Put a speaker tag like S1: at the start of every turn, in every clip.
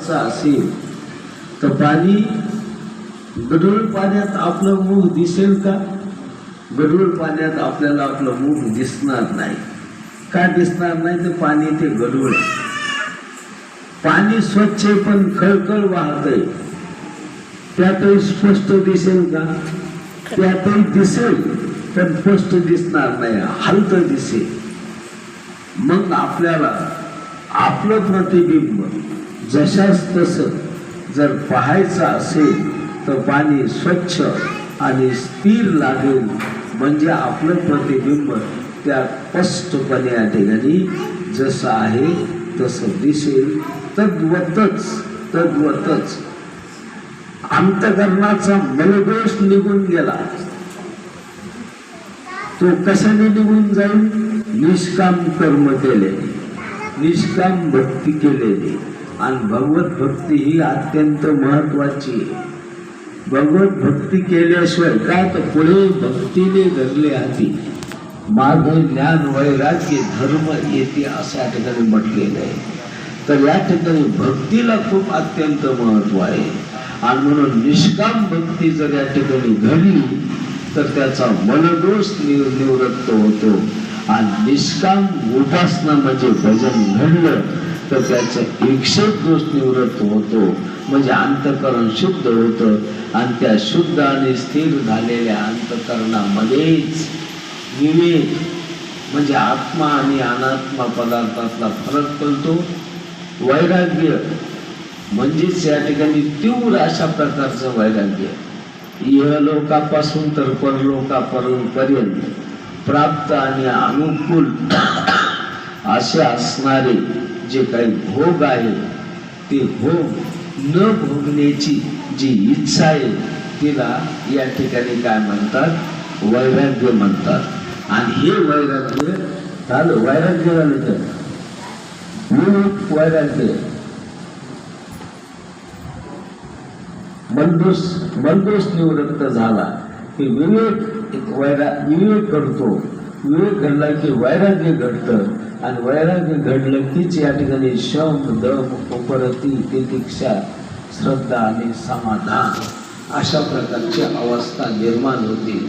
S1: असेल तर पाणी गढूळ पाण्यात आपलं मुख दिसेल का? गढूळ पाण्यात आपल्याला आपलं मुख दिसणार नाही. का दिसणार नाही? तर पाणी ते गढूळ. पाणी स्वच्छ पण खळखळ वाहतंय, त्यातही स्पष्ट दिसेल का? त्यातही दिसेल पण स्पष्ट दिसणार नाही, हलतं दिसेल. मग आपल्याला आपलं प्रतिबिंब जशाच तसं जर पाहायचं असेल तर पाणी स्वच्छ आणि स्थिर लागेल, म्हणजे आपलं प्रतिबिंब त्या स्पष्टपणे या ठिकाणी जसं आहे तसं दिसेल. तद्वतच अंतकरणाचा मलदोष निघून गेला. तो कशाने निघून जाईल? निष्काम कर्म केलेले, निष्काम भक्ती केलेली. आणि भगवत भक्ती ही अत्यंत महत्वाची आहे. भगवत भक्ती केल्याशिवाय काय? तर पुढे भक्तीने धरले हाती मार्ग ज्ञान वैराग्य धर्म येते असं या ठिकाणी म्हटलेलं आहे. तर या ठिकाणी भक्तीला खूप अत्यंत महत्व आहे. आणि म्हणून निष्काम भक्ती जर या ठिकाणी घडली तर त्याचा मनदोष निवृत्त होतो. आणि निष्काम उपासना म्हणजे भजन घडलं तर त्याचा एकशेच दोष निवृत्त होतो, म्हणजे अंतःकरण शुद्ध होतं. आणि त्या शुद्ध आणि स्थिर झालेल्या अंतःकरणामध्येच विवेक म्हणजे आत्मा आणि अनात्मा पदार्थातला फरक कळतो. वैराग्य म्हणजेच या ठिकाणी तीव्र अशा प्रकारचं वैराग्य, इहलोकापासून तर परलोकापर्यंत प्राप्त आणि अनुकूल असे असणारे जे काही भोग आहे ते भोग न भोगण्याची जी इच्छा आहे तिला या ठिकाणी काय म्हणतात? वैराग्य म्हणतात. आणि हे वैराग्य झालं, वैराग्य झालं तर वैराग्य मनदोष निवृत्त झाला की विवेक विवेक घडतो. विवेक घडला की वैराग्य घडतं. आणि वैराग्य घडलं कीच या ठिकाणी शम दम उपरती तितिक्षा श्रद्धा आणि समाधान अशा प्रकारची अवस्था निर्माण होती.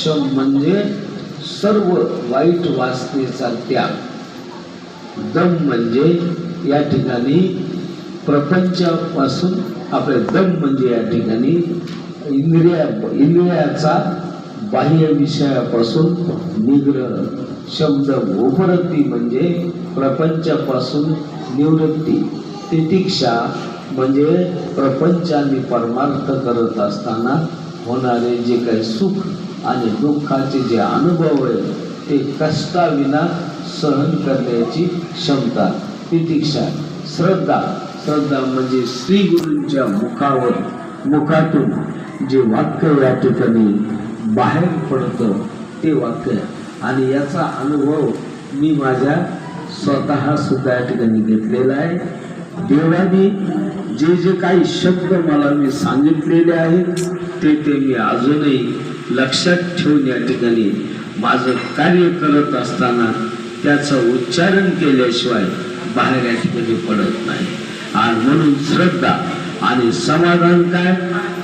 S1: शम म्हणजे सर्व वाईट वासनेचा त्याग. दम म्हणजे या ठिकाणी प्रपंचापासून आपले दम म्हणजे या ठिकाणी इंद्रियाचा बाह्य विषयापासून निग्रह. शब्द उपरती म्हणजे प्रपंचापासून निवृत्ती. तितिक्षा म्हणजे प्रपंच आणि परमार्थ करत असताना होणारे जे काही सुख आणि दुःखाचे जे अनुभव आहे ते कष्टाविना सहन करण्याची क्षमता, तितिक्षा. श्रद्धा म्हणजे श्री गुरूंच्या मुखातून जे वाक्य या ठिकाणी बाहेर पडतं ते वाक्य. आणि याचा अनुभव मी माझ्या स्वतः सुद्धा या ठिकाणी घेतलेला आहे. देवाने जे काही शब्द मला मी सांगितलेले आहेत ते मी अजूनही लक्षात ठेवून या ठिकाणी माझं कार्य करत असताना त्याचं उच्चारण केल्याशिवाय बाहेर या ठिकाणी पडत नाही. आणि म्हणून श्रद्धा आणि समाधान काय?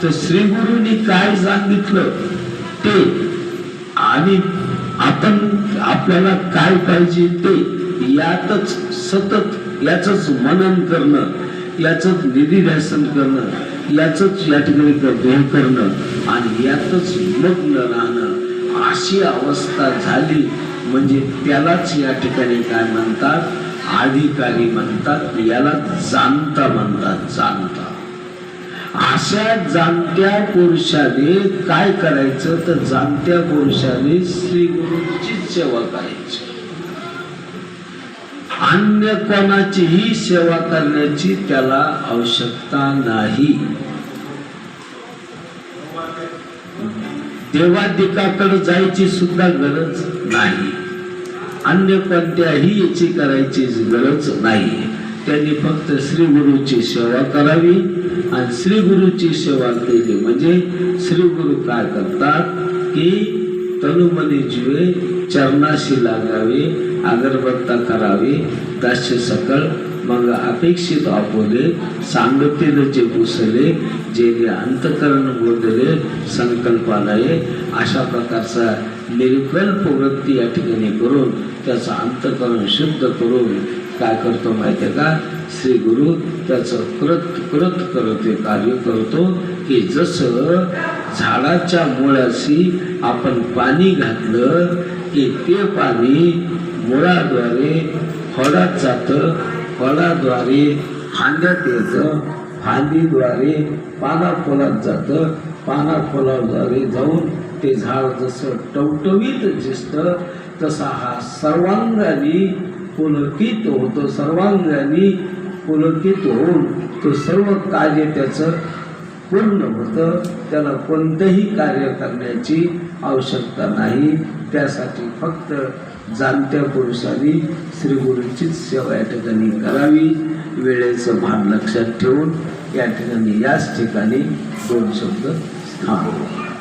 S1: तर श्री गुरूंनी काय सांगितलं ते आणि आपण आपल्याला काय पाहिजे ते यातच सतत याचंच मनन करणं, याचंच निधिध्यासन करणं, याचंच या ठिकाणी ध्येय करणं आणि यातच मग्न राहणं अशी अवस्था झाली म्हणजे त्यालाच या ठिकाणी काय म्हणतात? अधिकारी म्हणतात. याला जाणता म्हणतात. जाणता. अशा जाणत्या पुरुषाने काय करायचं? तर जाणत्या पुरुषाने श्री गुरूंची सेवा करायची. अन्य कोणाचीही सेवा करण्याची त्याला आवश्यकता नाही. देवादिकाकडे जायची सुद्धा गरज नाही. अन्य कोणत्याही याची करायची गरज नाही. त्यांनी फक्त श्री गुरूची सेवा करावी. आणि श्री गुरूची सेवा केली म्हणजे श्री गुरु काय करतात की तनुमनी जीवे चरणाशी लागावे, अगरबत्ता करावे, दास्य सकळ मग अपेक्षित आपोले सांगतेल जे पुसले जे अंतकरण बोलले संकल्पालये अशा प्रकारचा निर्विकल्प वृत्ती या ठिकाणी करून त्याचं अंतकरण शुद्ध करून काय करतो माहिती आहे का, श्री गुरु त्याचं करत कार्य करतो की जसं झाडाच्या मुळाशी आपण पाणी घातलं की ते पाणी मुळाद्वारे फळात जातं, फळाद्वारे फांद्यात येतं, फांदीद्वारे पानाफुलात जातं, पानाफुलाद्वारे जाऊन ते झाड जसं टवटवीत दिसतं तसा हा सर्वांगाने पुलकित होतो, सर्वांगाने पुलकित होऊन तो सर्व कार्य त्याचं पूर्ण होतं. त्याला कोणतंही कार्य करण्याची आवश्यकता नाही. त्यासाठी फक्त जाणत्या पुरुषांनी श्री गुरूंचीच सेवा या ठिकाणी करावी. वेळेचं भान लक्षात ठेवून या ठिकाणी याच ठिकाणी 2 शब्द थांबवा.